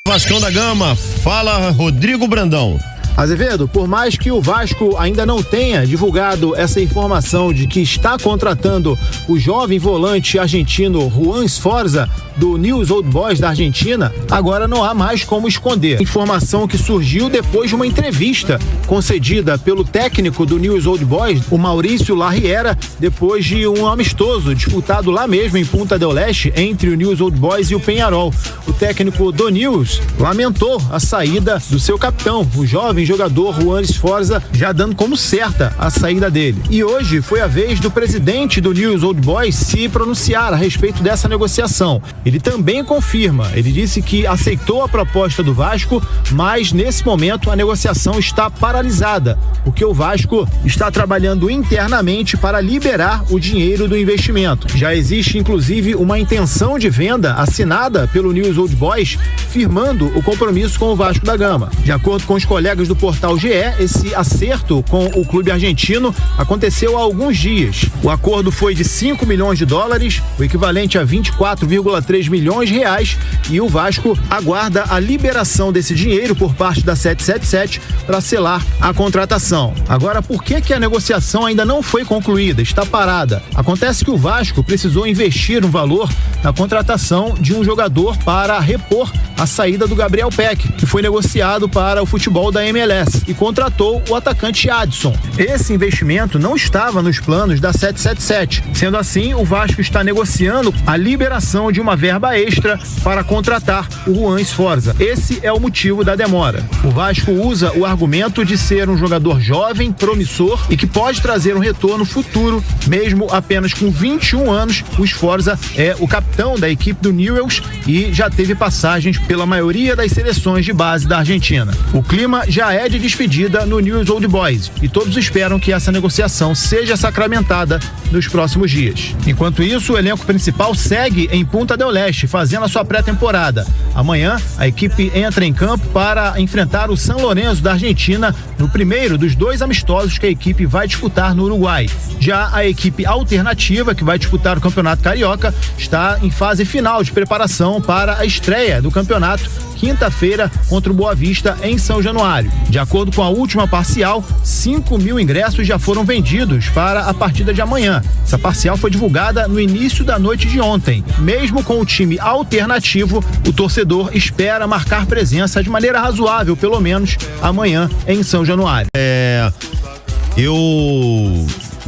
Vascão da Gama, fala Rodrigo Brandão. Azevedo, por mais que o Vasco ainda não tenha divulgado essa informação de que está contratando o jovem volante argentino Juan Sforza, do Newell's Old Boys da Argentina, agora não há mais como esconder. Informação que surgiu depois de uma entrevista concedida pelo técnico do Newell's Old Boys, o Maurício Larriera, depois de um amistoso disputado lá mesmo em Punta del Este entre o Newell's Old Boys e o Peñarol. O técnico do Newell's lamentou a saída do seu capitão, o jovem jogador Juan Sforza, já dando como certa a saída dele. E hoje foi a vez do presidente do Newell's Old Boys se pronunciar a respeito dessa negociação. Ele também confirma, ele disse que aceitou a proposta do Vasco, mas nesse momento a negociação está paralisada, porque o Vasco está trabalhando internamente para liberar o dinheiro do investimento. Já existe inclusive uma intenção de venda assinada pelo Newell's Old Boys, firmando o compromisso com o Vasco da Gama. De acordo com os colegas do portal GE, esse acerto com o clube argentino aconteceu há alguns dias. O acordo foi de 5 milhões de dólares, o equivalente a 24,3 milhões de reais, e o Vasco aguarda a liberação desse dinheiro por parte da 777 para selar a contratação. Agora, por que a negociação ainda não foi concluída? Está parada. Acontece que o Vasco precisou investir um valor na contratação de um jogador para repor a saída do Gabriel Peck, que foi negociado para o futebol da MLS, e contratou o atacante Adson. Esse investimento não estava nos planos da 777. Sendo assim, o Vasco está negociando a liberação de uma verba extra para contratar o Juan Sforza. Esse é o motivo da demora. O Vasco usa o argumento de ser um jogador jovem, promissor e que pode trazer um retorno futuro, mesmo apenas com 21 anos. O Sforza é o capitão da equipe do Newell's e já teve passagens pela maioria das seleções de base da Argentina. O clima já é de despedida no Newell's Old Boys e todos esperam que essa negociação seja sacramentada nos próximos dias. Enquanto isso, o elenco principal segue em Punta del Este, fazendo a sua pré-temporada. Amanhã, a equipe entra em campo para enfrentar o San Lorenzo da Argentina no primeiro dos 2 amistosos que a equipe vai disputar no Uruguai. Já a equipe alternativa, que vai disputar o Campeonato Carioca, está em fase final de preparação para a estreia do campeonato, quinta-feira, contra o Boa Vista, em São Januário. De acordo com a última parcial, 5 mil ingressos já foram vendidos para a partida de amanhã. Essa parcial foi divulgada no início da noite de ontem. Mesmo com o time alternativo, o torcedor espera marcar presença de maneira razoável, pelo menos amanhã, em São Januário.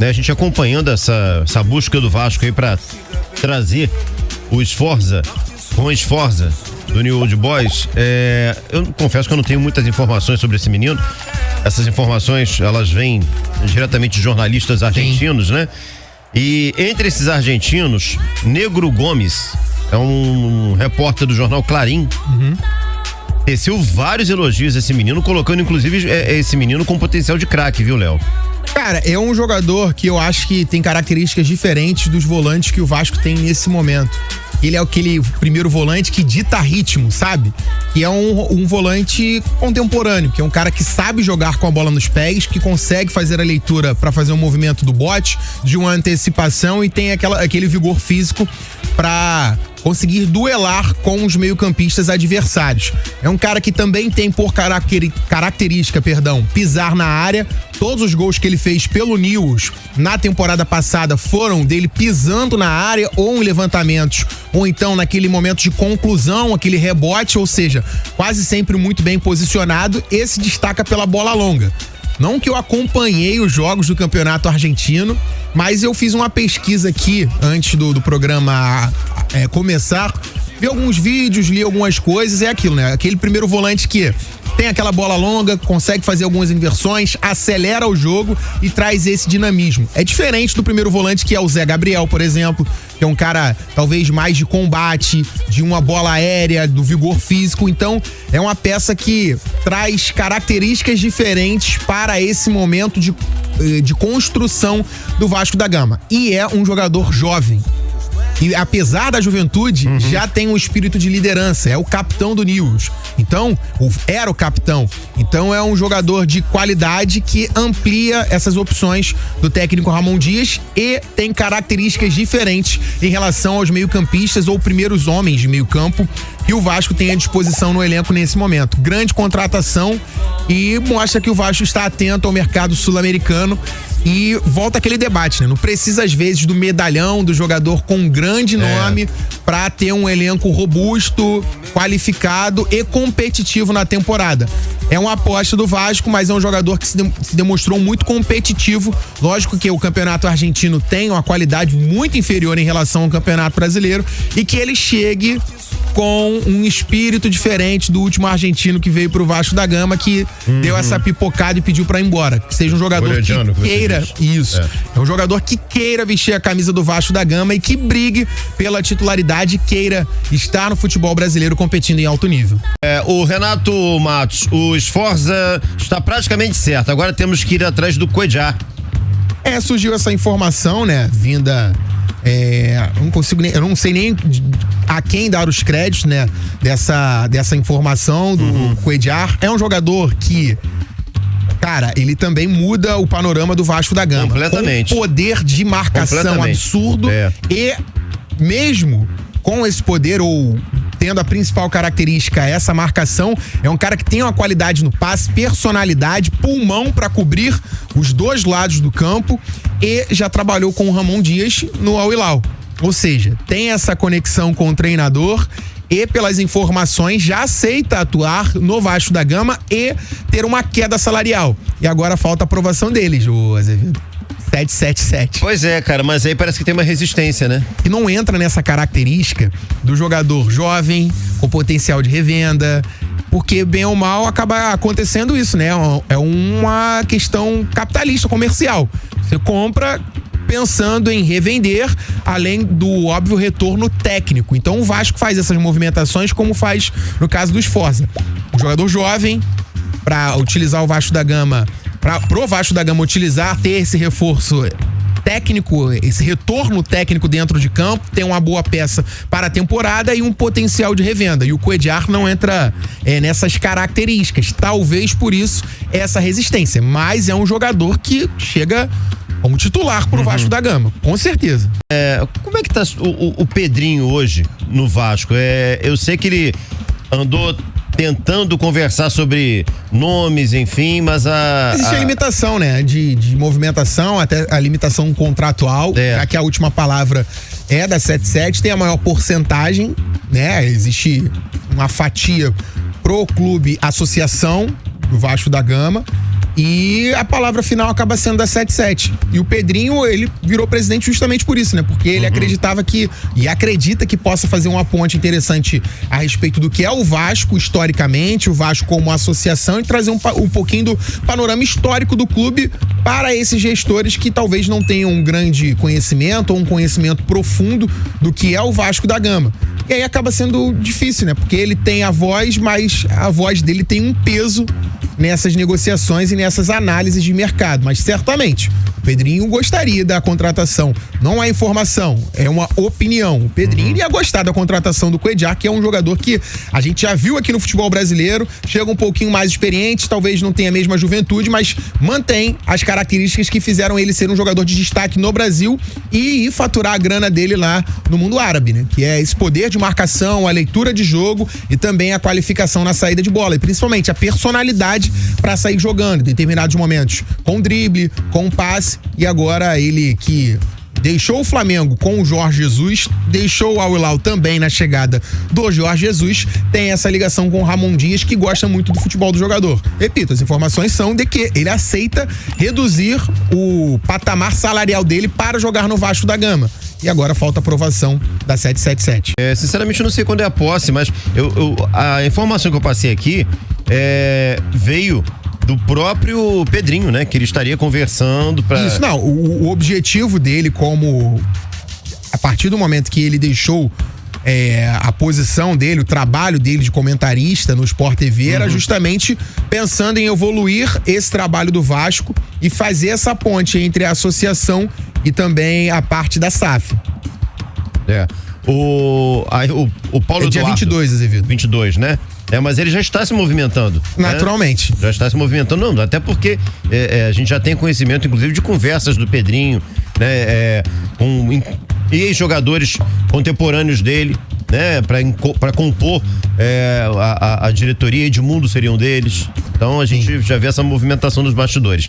A gente acompanhando essa busca do Vasco aí para trazer o Sforza, Juan Sforza, do Newell's Old Boys. Eu confesso que eu não tenho muitas informações sobre esse menino. Essas informações, elas vêm diretamente de jornalistas argentinos, né? E entre esses argentinos, Negro Gomes é um repórter do jornal Clarim. Teceu vários elogios a esse menino, colocando inclusive esse menino com potencial de craque, viu, Léo? Cara, é um jogador que eu acho que tem características diferentes dos volantes que o Vasco tem nesse momento. Ele é aquele primeiro volante que dita ritmo, sabe? Que é um volante contemporâneo, que é um cara que sabe jogar com a bola nos pés, que consegue fazer a leitura para fazer um movimento do bote, de uma antecipação, e tem aquele vigor físico para conseguir duelar com os meio-campistas adversários. É um cara que também tem por característica, pisar na área. Todos os gols que ele fez pelo Newell's na temporada passada foram dele pisando na área, ou em levantamentos, ou então naquele momento de conclusão, aquele rebote, ou seja, quase sempre muito bem posicionado. Esse destaca pela bola longa. Não que eu acompanhei os jogos do campeonato argentino, mas eu fiz uma pesquisa aqui antes do programa começar, vi alguns vídeos, li algumas coisas, é aquilo, né? Aquele primeiro volante que tem aquela bola longa, consegue fazer algumas inversões, acelera o jogo e traz esse dinamismo. É diferente do primeiro volante, que é o Zé Gabriel, por exemplo, que é um cara talvez mais de combate, de uma bola aérea, do vigor físico. Então é uma peça que traz características diferentes para esse momento de construção do Vasco da Gama. E é um jogador jovem. e apesar da juventude, já tem um espírito de liderança, é o capitão do Newell's. Então, era o capitão. Então é um jogador de qualidade que amplia essas opções do técnico Ramon Dias e tem características diferentes em relação aos meio-campistas ou primeiros homens de meio-campo que o Vasco tem à disposição no elenco nesse momento. Grande contratação e mostra que o Vasco está atento ao mercado sul-americano. E volta aquele debate, né? Não precisa, às vezes, do medalhão, do jogador com um grande nome pra ter um elenco robusto, qualificado e competitivo na temporada. É uma aposta do Vasco, mas é um jogador que se demonstrou muito competitivo. Lógico que o campeonato argentino tem uma qualidade muito inferior em relação ao campeonato brasileiro e que ele chegue com um espírito diferente do último argentino que veio pro Vasco da Gama, que deu essa pipocada e pediu pra ir embora. Que seja um jogador que queira, é um jogador que queira vestir a camisa do Vasco da Gama e que brigue pela titularidade, queira estar no futebol brasileiro competindo em alto nível. O Renato Matos, o Sforza está praticamente certo, agora temos que ir atrás do Cuéllar. Surgiu essa informação, né, vinda... eu não sei nem a quem dar os créditos, né, dessa informação do Cuéllar. É um jogador que, cara, ele também muda o panorama do Vasco da Gama. Completamente. Com poder de marcação absurdo e mesmo com esse poder ou tendo a principal característica essa marcação, é um cara que tem uma qualidade no passe, personalidade, pulmão pra cobrir os dois lados do campo e já trabalhou com o Ramon Dias no Al Hilal. Ou seja, tem essa conexão com o treinador e, pelas informações, já aceita atuar no Vasco da Gama e ter uma queda salarial. E agora falta a aprovação deles, o Azevedo. 777. Pois é, cara, mas aí parece que tem uma resistência, né? E não entra nessa característica do jogador jovem, com potencial de revenda, porque bem ou mal acaba acontecendo isso, né? É uma questão capitalista, comercial. Você compra pensando em revender, além do óbvio retorno técnico. Então o Vasco faz essas movimentações como faz no caso do Sforza. Um jogador jovem, para utilizar o Vasco da Gama, pro Vasco da Gama utilizar, ter esse reforço técnico, esse retorno técnico dentro de campo, tem uma boa peça para a temporada e um potencial de revenda. E o Cuéllar não entra nessas características. Talvez por isso essa resistência. Mas é um jogador que chega como titular pro Vasco da Gama, com certeza. Como é que tá o Pedrinho hoje no Vasco? Eu sei que ele andou tentando conversar sobre nomes, enfim, mas existe a limitação, né, de movimentação, até a limitação contratual, já que a última palavra é da 77, tem a maior porcentagem, né, existe uma fatia pro clube associação do Vasco da Gama, e a palavra final acaba sendo da 77. E o Pedrinho, ele virou presidente justamente por isso, né? Porque ele acreditava e acredita que possa fazer uma ponte interessante a respeito do que é o Vasco historicamente, o Vasco como associação, e trazer um pouquinho do panorama histórico do clube para esses gestores que talvez não tenham um grande conhecimento ou um conhecimento profundo do que é o Vasco da Gama. E aí acaba sendo difícil, né? Porque ele tem a voz, mas a voz dele tem um peso nessas negociações e nessas análises de mercado. Mas certamente o Pedrinho gostaria da contratação. Não é informação, é uma opinião. O Pedrinho ia gostar da contratação do Cuéllar, que é um jogador que a gente já viu aqui no futebol brasileiro, chega um pouquinho mais experiente, talvez não tenha a mesma juventude, mas mantém as características que fizeram ele ser um jogador de destaque no Brasil e ir faturar a grana dele lá no mundo árabe, né? Que é esse poder de marcação, a leitura de jogo e também a qualificação na saída de bola. E principalmente a personalidade para sair jogando em determinados momentos, com drible, com passe, e agora ele que deixou o Flamengo com o Jorge Jesus, deixou o Al Hilal também na chegada do Jorge Jesus, tem essa ligação com o Ramon Dias, que gosta muito do futebol do jogador. Repito, as informações são de que ele aceita reduzir o patamar salarial dele para jogar no Vasco da Gama. E agora falta aprovação da 777. Sinceramente, eu não sei quando é a posse, mas a informação que eu passei aqui veio do próprio Pedrinho, né? Que ele estaria conversando para... Isso, não. O objetivo dele, a partir do momento que ele deixou a posição dele, o trabalho dele de comentarista no Sport TV, era justamente pensando em evoluir esse trabalho do Vasco e fazer essa ponte entre a associação e também a parte da SAF. O Paulo é dia Eduardo. 22, Azevedo. 22, né? Mas ele já está se movimentando. Naturalmente. Né? Já está se movimentando, não, até porque a gente já tem conhecimento, inclusive, de conversas do Pedrinho, né? Com ex-jogadores contemporâneos dele, né? Para compor a diretoria. Edmundo seria um deles. Então a gente já vê essa movimentação dos bastidores.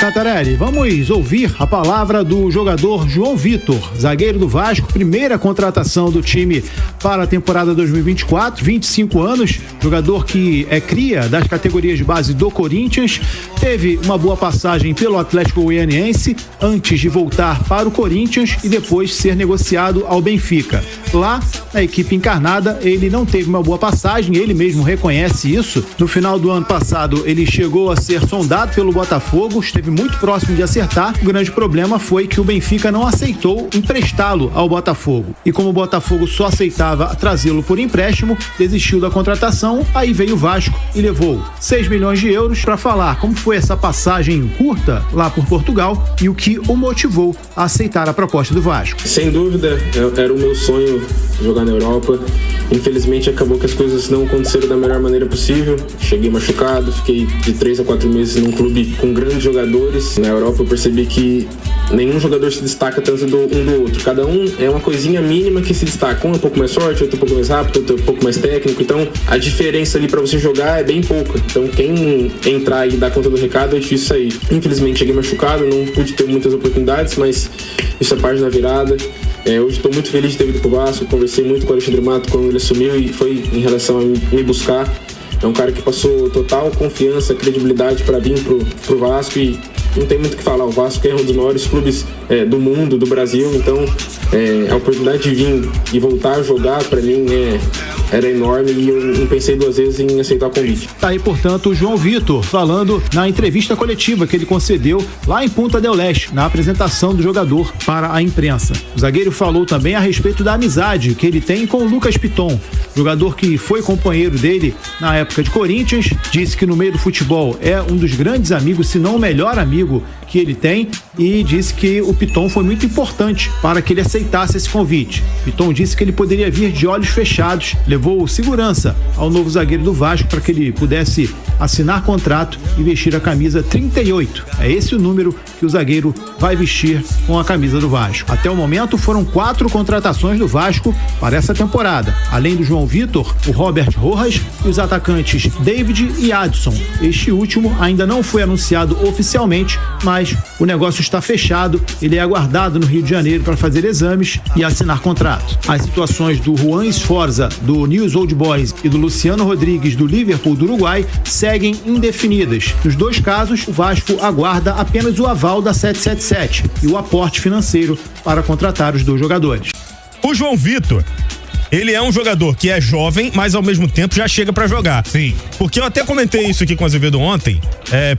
Cantarelli, vamos ouvir a palavra do jogador João Vitor, zagueiro do Vasco, primeira contratação do time para a temporada 2024, 25 anos, jogador que é cria das categorias de base do Corinthians, teve uma boa passagem pelo Atlético Goianiense antes de voltar para o Corinthians e depois ser negociado ao Benfica. Lá, na equipe encarnada, ele não teve uma boa passagem, ele mesmo reconhece isso. No final do ano passado, ele chegou a ser sondado pelo Botafogo, esteve muito próximo de acertar. O grande problema foi que o Benfica não aceitou emprestá-lo ao Botafogo. E como o Botafogo só aceitava trazê-lo por empréstimo, desistiu da contratação, aí veio o Vasco e levou 6 milhões de euros para falar como foi essa passagem curta lá por Portugal e o que o motivou a aceitar a proposta do Vasco. Sem dúvida, era o meu sonho jogar na Europa. Infelizmente acabou que as coisas não aconteceram da melhor maneira possível. Cheguei machucado, fiquei de 3 a 4 meses num clube com grandes jogadores. Na Europa eu percebi que nenhum jogador se destaca tanto um do outro. Cada um é uma coisinha mínima que se destaca. Um é um pouco mais forte, outro é um pouco mais rápido, outro é um pouco mais técnico. Então a diferença ali para você jogar é bem pouca. Então quem entrar e dar conta do recado é difícil sair. Infelizmente cheguei machucado, não pude ter muitas oportunidades, mas isso é parte da virada. Hoje estou muito feliz de ter vindo pro Vasco, conversei muito com o Alexandre Mato quando ele assumiu e foi em relação a me buscar. É um cara que passou total confiança, credibilidade para vir pro Vasco e não tem muito o que falar. O Vasco é um dos maiores clubes do mundo, do Brasil, então a oportunidade de vir e voltar a jogar para mim era enorme e eu não pensei 2 vezes em aceitar o convite. Tá aí, portanto, o João Vitor falando na entrevista coletiva que ele concedeu lá em Punta del Este, na apresentação do jogador para a imprensa. O zagueiro falou também a respeito da amizade que ele tem com o Lucas Piton, jogador que foi companheiro dele na época de Corinthians, disse que no meio do futebol é um dos grandes amigos, se não o melhor amigo que ele tem, e disse que o Piton foi muito importante para que ele aceitasse esse convite. Piton disse que ele poderia vir de olhos fechados, levou segurança ao novo zagueiro do Vasco para que ele pudesse assinar contrato e vestir a camisa 38. É esse o número que o zagueiro vai vestir com a camisa do Vasco. Até o momento foram 4 contratações do Vasco para essa temporada. Além do João Vitor, o Robert Rojas e os atacantes David e Adson. Este último ainda não foi anunciado oficialmente, mas o negócio está fechado. Ele é aguardado no Rio de Janeiro para fazer exames e assinar contrato. As situações do Juan Sforza, do News Old Boys, e do Luciano Rodrigues, do Liverpool do Uruguai, seguem indefinidas. Nos 2 casos, o Vasco aguarda apenas o aval da 777 e o aporte financeiro para contratar os 2 jogadores. O João Vitor, ele é um jogador que é jovem, mas ao mesmo tempo já chega pra jogar. Sim. Porque eu até comentei isso aqui com o Azevedo ontem,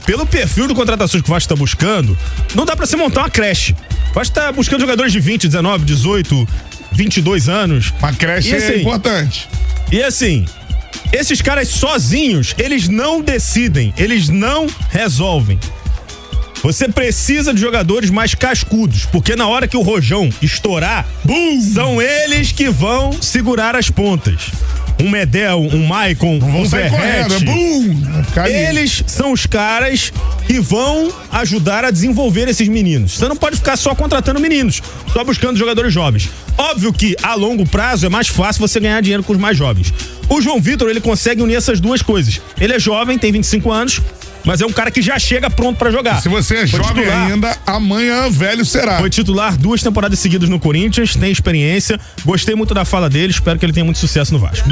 pelo perfil de contratações que o Vasco tá buscando, não dá pra se montar uma creche. O Vasco tá buscando jogadores de 20, 19, 18, 22 anos. Uma creche é importante. E assim, esses caras sozinhos, eles não decidem, eles não resolvem. Você precisa de jogadores mais cascudos, porque na hora que o rojão estourar, são eles que vão segurar as pontas. Um Medel, um Maicon, um Verratti. Eles são os caras que vão ajudar a desenvolver esses meninos. Você não pode ficar só contratando meninos, só buscando jogadores jovens. Óbvio que a longo prazo é mais fácil você ganhar dinheiro com os mais jovens. O João Vitor, ele consegue unir essas 2 coisas. Ele é jovem, tem 25 anos, mas é um cara que já chega pronto pra jogar. Se você é jovem ainda, amanhã velho será. Foi titular 2 temporadas seguidas no Corinthians, tem experiência. Gostei muito da fala dele, espero que ele tenha muito sucesso no Vasco.